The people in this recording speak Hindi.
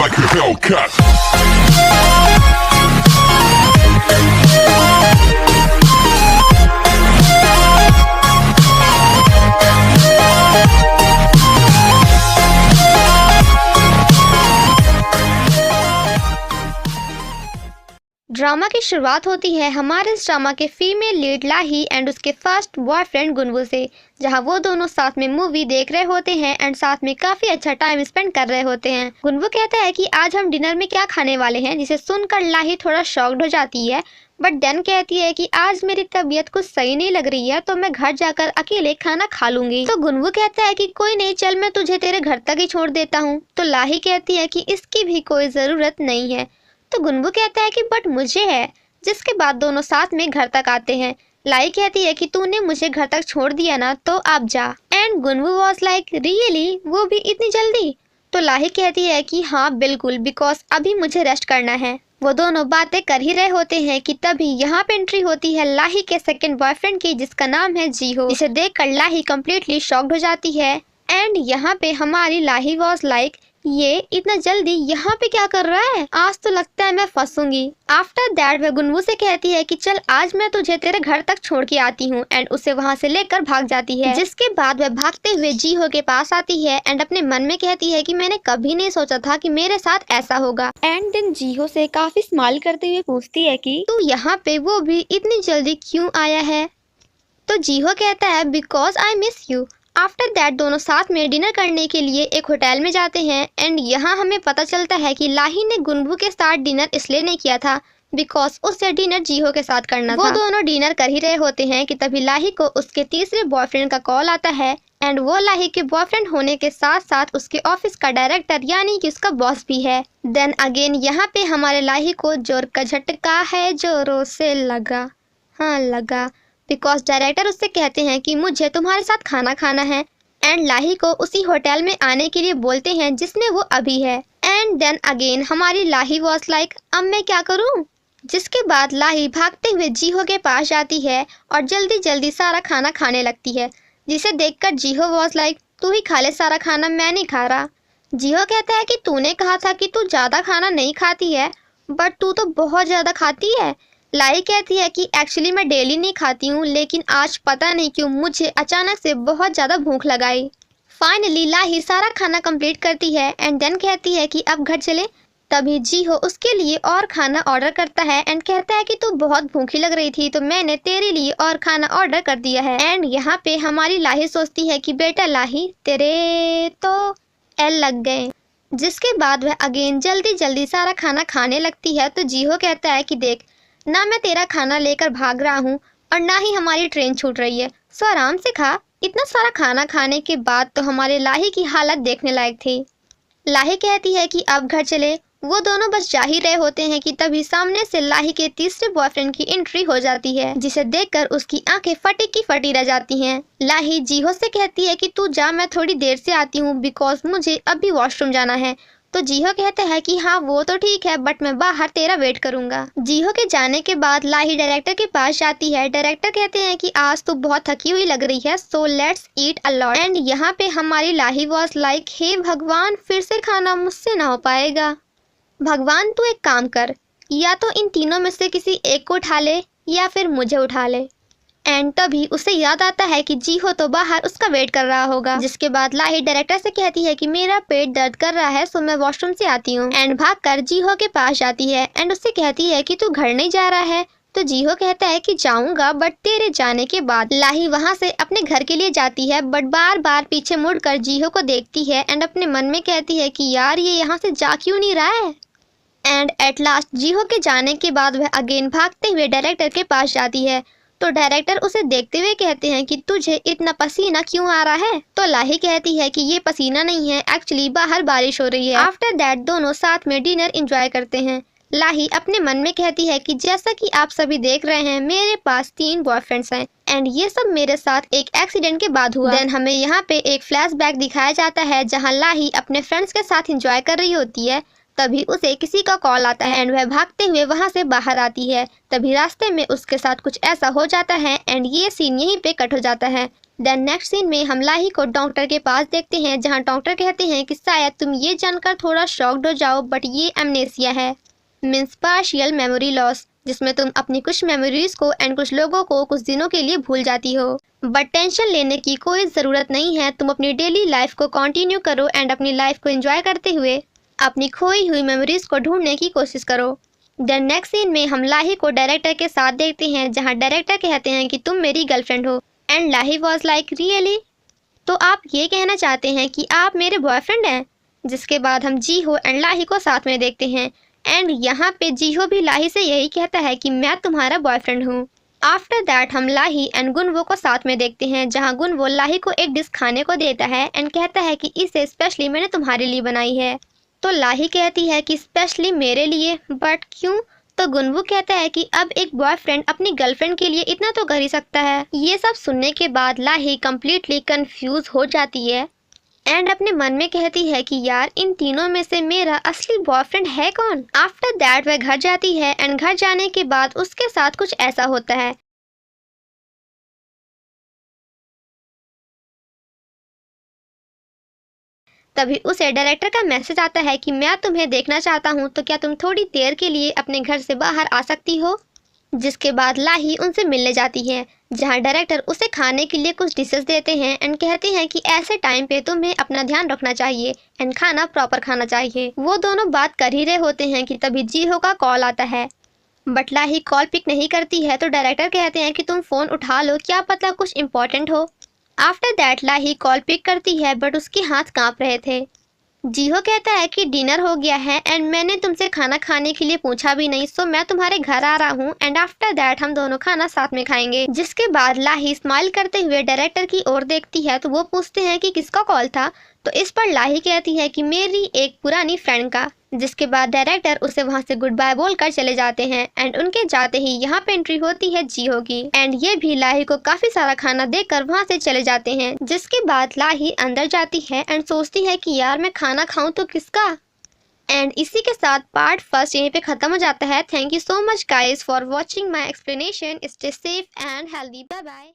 like a Hellcat. ड्रामा की शुरुआत होती है हमारे इस ड्रामा के फीमेल लीड लाही एंड उसके फर्स्ट बॉयफ्रेंड गुनवू से, जहां वो दोनों साथ में मूवी देख रहे होते हैं एंड साथ में काफी अच्छा टाइम स्पेंड कर रहे होते हैं। गुनवू कहता है कि आज हम डिनर में क्या खाने वाले हैं, जिसे सुनकर लाही थोड़ा शॉक्ड हो जाती है, बट देन कहती है कि आज मेरी तबीयत कुछ सही नहीं लग रही है तो मैं घर जाकर अकेले खाना खा लूंगी। तो गुनवू कहता है कि कोई नहीं, चल मैं तुझे तेरे घर तक ही छोड़ देता हूँ। तो लाही कहती है कि इसकी भी कोई जरूरत नहीं है। तो गुनवू कहता है कि बट मुझे है, जिसके बाद दोनों साथ में घर तक आते हैं। लाई कहती है कि तूने मुझे घर तक छोड़ दिया ना, तो आप जा। एंड गुनवू वाज लाइक रियली, वो भी इतनी जल्दी? तो लाही कहती है कि हाँ बिल्कुल, बिकॉज अभी मुझे रेस्ट करना है। वो दोनों बातें कर ही रहे होते हैं कि तभी यहाँ पे एंट्री होती है लाही के सेकंड बॉयफ्रेंड की, जिसका नाम है जीहो। इसे देखकर लाही कम्प्लीटली शॉक्ड हो जाती है। एंड यहाँ पे हमारी लाही वाज लाइक, ये इतना जल्दी यहाँ पे क्या कर रहा है, आज तो लगता है मैं फंसूंगी। आफ्टर दैट वह गुनवू से कहती है कि चल आज मैं तुझे तेरे घर तक छोड़ के आती हूँ, एंड उसे वहाँ से लेकर भाग जाती है। जिसके बाद वह भागते हुए जीहो के पास आती है एंड अपने मन में कहती है कि मैंने कभी नहीं सोचा था कि मेरे साथ ऐसा होगा। एंड देन जीहो से काफी स्माइल करते हुए पूछती है कि तू यहाँ पे वो भी इतनी जल्दी क्यों आया है। तो जीहो कहता है because I miss you. After that दोनों साथ में डिनर करने के लिए एक होटल में जाते हैं एंड यहाँ हमें पता चलता है कि लाही ने गुनवू के साथ डिनर इसलिए नहीं किया था बिकॉज उससे डिनर जीहो के साथ करना था। वो दोनों डिनर कर ही रहे होते हैं कि तभी लाही को उसके तीसरे बॉयफ्रेंड का कॉल आता है एंड वो लाही के बॉयफ्रेंड होने के साथ साथ उसके ऑफिस का डायरेक्टर यानी कि उसका बॉस भी है। देन अगेन यहाँ पे हमारे लाही को जोर का झटका है, जोरों से लगा, हाँ लगा, बिकॉज डायरेक्टर उससे कहते हैं कि मुझे तुम्हारे साथ खाना खाना है एंड लाही को उसी होटल में आने के लिए बोलते हैं जिसमें वो अभी है। एंड देन अगेन हमारी लाही वॉज लाइक, अब मैं क्या करूं। जिसके बाद लाही भागते हुए जीहो के पास जाती है और जल्दी जल्दी सारा खाना खाने लगती है, जिसे देखकर जीहो वॉज लाइक, तू ही खा ले सारा खाना, मैं नहीं खा रहा। जीहो कहता है कि तूने कहा था कि तू ज़्यादा खाना नहीं खाती है, बट तू तो बहुत ज़्यादा खाती है। लाई कहती है कि एक्चुअली मैं डेली नहीं खाती हूँ, लेकिन आज पता नहीं क्यों मुझे अचानक से बहुत ज़्यादा भूख लगाई। फाइनली लाही सारा खाना कंप्लीट करती है एंड देन कहती है कि अब घर चले। तभी जीहो उसके लिए और खाना ऑर्डर करता है एंड कहता है कि तू बहुत भूखी लग रही थी तो मैंने तेरे लिए और खाना ऑर्डर कर दिया है। एंड यहाँ पे हमारी लाही सोचती है कि बेटा लाही तेरे तो एल लग गए। जिसके बाद वह अगेन जल्दी जल्दी सारा खाना खाने लगती है। तो जीहो कहता है कि देख ना मैं तेरा खाना लेकर भाग रहा हूँ और ना ही हमारी ट्रेन छूट रही है, सो आराम से खा। इतना सारा खाना खाने के बाद तो हमारे लाही की हालत देखने लायक थी। लाही कहती है कि अब घर चले। वो दोनों बस जा ही रहे होते हैं कि तभी सामने से लाही के तीसरे बॉयफ्रेंड की एंट्री हो जाती है, जिसे देखकर उसकी आंखें फटी की फटी रह जाती हैं। लाही जीहो से कहती है कि तू जा, मैं थोड़ी देर से आती हूँ बिकॉज मुझे अभी वॉशरूम जाना है। तो जीहो कहता है कि हाँ वो तो ठीक है, बट मैं बाहर तेरा वेट करूंगा। जीहो के जाने के बाद लाही डायरेक्टर के पास जाती है। डायरेक्टर कहते हैं कि आज तो बहुत थकी हुई लग रही है, so let's eat a lot. And यहाँ पे हमारी लाही वॉज लाइक, हे भगवान फिर से खाना मुझसे ना हो पाएगा। भगवान तू एक काम कर, या तो इन तीनों में से किसी एक को उठा ले या फिर मुझे उठा ले। एंड तभी उसे याद आता है कि जीहो तो बाहर उसका वेट कर रहा होगा। जिसके बाद लाही डायरेक्टर से कहती है कि मेरा पेट दर्द कर रहा है, सो मैं वॉशरूम से आती हूँ। एंड भागकर जीहो के पास जाती है एंड उससे कहती है कि तू घर नहीं जा रहा है। तो जीहो कहता है कि जाऊंगा, बट तेरे जाने के बाद। लाही वहाँ से अपने घर के लिए जाती है, बट बार बार पीछे मुड़कर जीहो को देखती है एंड अपने मन में कहती है कि यार ये यहाँ से जा क्यों नहीं रहा है। एंड एट लास्ट जीहो के जाने के बाद वह अगेन भागते हुए डायरेक्टर के पास जाती है। तो डायरेक्टर उसे देखते हुए कहते हैं कि तुझे इतना पसीना क्यों आ रहा है। तो लाही कहती है कि ये पसीना नहीं है, एक्चुअली बाहर बारिश हो रही है। आफ्टर दैट दोनों साथ में डिनर एंजॉय करते हैं। लाही अपने मन में कहती है कि जैसा कि आप सभी देख रहे हैं मेरे पास 3 बॉयफ्रेंड्स हैं एंड ये सब मेरे साथ एक एक्सीडेंट के बाद हुआ। देन हमें यहाँ पे एक फ्लैशबैक दिखाया जाता है जहाँ लाही अपने फ्रेंड्स के साथ एंजॉय कर रही होती है। तभी उसे किसी का कॉल आता है एंड वह भागते हुए वहां से बाहर आती है। तभी रास्ते में उसके साथ कुछ ऐसा हो जाता है एंड ये सीन यहीं पे कट हो जाता है। देन नेक्स्ट सीन में हम लाही को डॉक्टर के पास देखते हैं, जहां डॉक्टर कहते हैं कि शायद तुम ये जानकर थोड़ा शॉक्ड हो जाओ, बट ये एमनेसिया है, मीन्स पार्शियल मेमोरी लॉस, जिसमें तुम अपनी कुछ मेमोरीज को एंड कुछ लोगों को कुछ दिनों के लिए भूल जाती हो। बट टेंशन लेने की कोई ज़रूरत नहीं है, तुम अपनी डेली लाइफ को कंटिन्यू करो एंड अपनी लाइफ को एंजॉय करते हुए अपनी खोई हुई मेमोरीज को ढूंढने की कोशिश करो। देन नेक्स्ट सीन में हम लाही को डायरेक्टर के साथ देखते हैं, जहां डायरेक्टर कहते हैं कि तुम मेरी गर्लफ्रेंड हो एंड लाही वॉज लाइक रियली, तो आप ये कहना चाहते हैं कि आप मेरे बॉयफ्रेंड हैं। जिसके बाद हम जी हो एंड लाही को साथ में देखते हैं एंड यहाँ पे जी हो भी लाही से यही कहता है कि मैं तुम्हारा बॉयफ्रेंड हूँ। आफ्टर दैट हम लाही एंड गुनवो को साथ में देखते हैं, जहाँ गुनवो लाही को एक डिश खाने को देता है एंड कहता है कि इसे स्पेशली मैंने तुम्हारे लिए बनाई है। तो लाही कहती है कि स्पेशली मेरे लिए, बट क्यों? तो गुनवू कहता है कि अब एक बॉयफ्रेंड अपनी गर्लफ्रेंड के लिए इतना तो कर ही सकता है। ये सब सुनने के बाद लाही कम्प्लीटली कंफ्यूज हो जाती है एंड अपने मन में कहती है कि यार इन तीनों में से मेरा असली बॉयफ्रेंड है कौन। आफ्टर दैट वह घर जाती है एंड घर जाने के बाद उसके साथ कुछ ऐसा होता है। तभी उसे डायरेक्टर का मैसेज आता है कि मैं तुम्हें देखना चाहता हूँ, तो क्या तुम थोड़ी देर के लिए अपने घर से बाहर आ सकती हो। जिसके बाद लाही उनसे मिलने जाती है, जहाँ डायरेक्टर उसे खाने के लिए कुछ डिशेस देते हैं एंड कहते हैं कि ऐसे टाइम पे तुम्हें अपना ध्यान रखना चाहिए एंड खाना प्रॉपर खाना चाहिए। वो दोनों बात कर ही रहे होते हैं कि तभी जीहो का कॉल आता है, बट लाही कॉल पिक नहीं करती है। तो डायरेक्टर कहते हैं कि तुम फ़ोन उठा लो, क्या पता कुछ इम्पोर्टेंट हो। आफ्टर दैट लाही कॉल पिक करती है, बट उसके हाथ कांप रहे थे। जीहो कहता है कि डिनर हो गया है एंड मैंने तुमसे खाना खाने के लिए पूछा भी नहीं, सो मैं तुम्हारे घर आ रहा हूँ एंड आफ्टर दैट हम दोनों खाना साथ में खाएंगे। जिसके बाद लाही स्माइल करते हुए डायरेक्टर की ओर देखती है, तो वो पूछते हैं कि किसका कॉल था। तो इस पर लाही कहती है कि मेरी एक पुरानी फ्रेंड का। जिसके बाद डायरेक्टर उसे वहां से गुड बाय बोलकर चले जाते हैं एंड उनके जाते ही यहाँ पे एंट्री होती है जीहो की एंड ये भी लाही को काफी सारा खाना देकर वहां से चले जाते हैं। जिसके बाद लाही अंदर जाती है एंड सोचती है कि यार मैं खाना खाऊं तो किसका। एंड इसी के साथ पार्ट फर्स्ट यहीं पे खत्म हो जाता है। Thank you so much guys for watching my explanation. Stay safe and healthy. Bye bye.